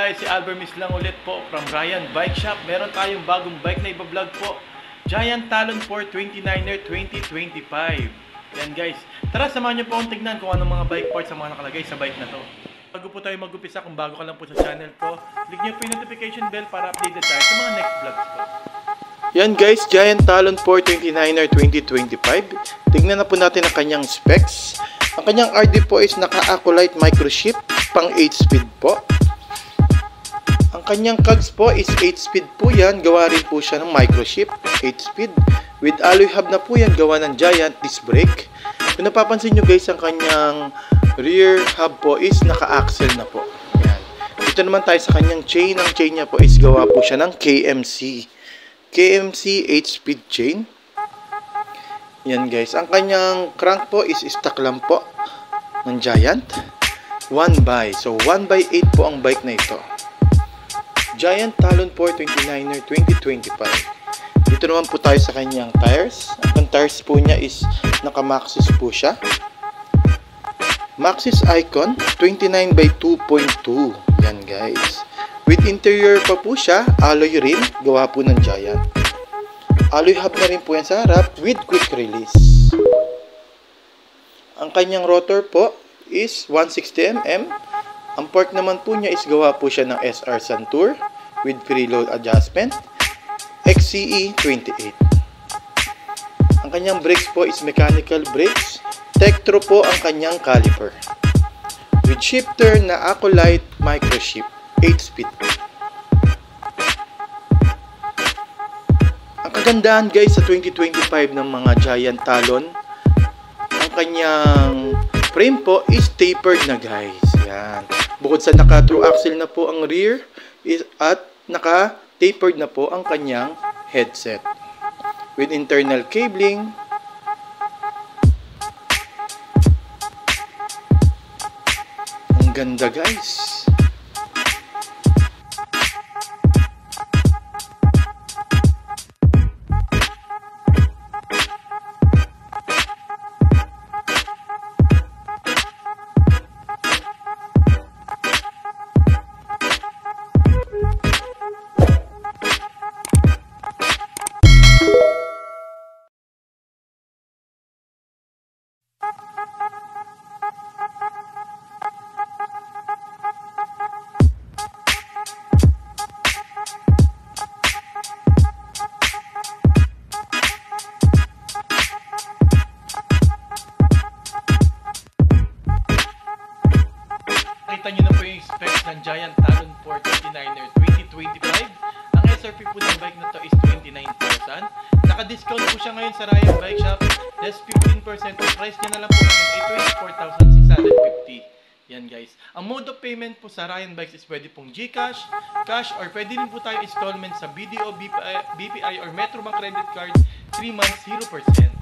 Guys, si Albermis lang ulit po from Ryan Bike Shop. Meron tayong bagong bike na iba-vlog po. Giant Talon 4 29er 2025. Yan guys. Tara, samahan niyo po akong tignan kung anong mga bike parts ang mga nakalagay sa bike na to. Bago po tayo mag-upisa, kung bago ka lang po sa channel ko, click niyo po yung notification bell para updated tayo sa mga next vlogs ko. Yan guys, Giant Talon 4 29er 2025. Tignan na po natin ang kanyang specs. Ang kanyang RD po is naka-Acolyte microchip, pang 8-speed po. Ang kanyang cogs po is 8-speed po yan. Gawa rin po siya ng microchip, 8-speed. With alloy hub na po yan, gawa ng Giant disc brake. Kung napapansin nyo guys, ang kanyang rear hub po is naka-axle na po. Yan. Dito naman tayo sa kanyang chain. Ang chain niya po is gawa po siya ng KMC. KMC 8-speed chain. Yan guys. Ang kanyang crank po is stock lang po ng Giant. 1x. So 1x8 po ang bike na ito. Giant Talon 4 29er 2025. Dito naman po tayo sa kanyang tires. Ang tires po niya is naka-Maxxis po siya. Maxxis Icon 29x2.2. Yan guys. With interior pa po siya, alloy rim, gawa po ng Giant. Alloy hub na rin po yan sa harap with quick release. Ang kanyang rotor po is 160mm. Ang fork naman po niya is gawa po siya ng SR Santur with preload adjustment XCE 28. Ang kanyang brakes po is mechanical brakes. Tektro po ang kanyang caliper. With shifter na Acolyte microchip, 8-speed. Ang kagandahan guys sa 2025 ng mga Giant Talon, ang kanyang frame po is tapered na guys. Yan. Bukod sa naka-true axle na po ang rear at naka-tapered na po ang kanyang headset. With internal cabling. Ang ganda guys. Nakita nyo na po yung specs ng Giant Talon 4 29er 2025. Ang SRP po ng bike na to is 29,000. Naka-discount po siya ngayon sa Ryan Bike Shop. Less 15%. Ang price niya na lang po ngayon ay 24,650. Yan guys. Ang mode of payment po sa Ryan Bikes is pwede pong GCash, cash, or pwede rin po tayo installment sa BDO, BPI, or Metrobank credit card, 3 months, 0%.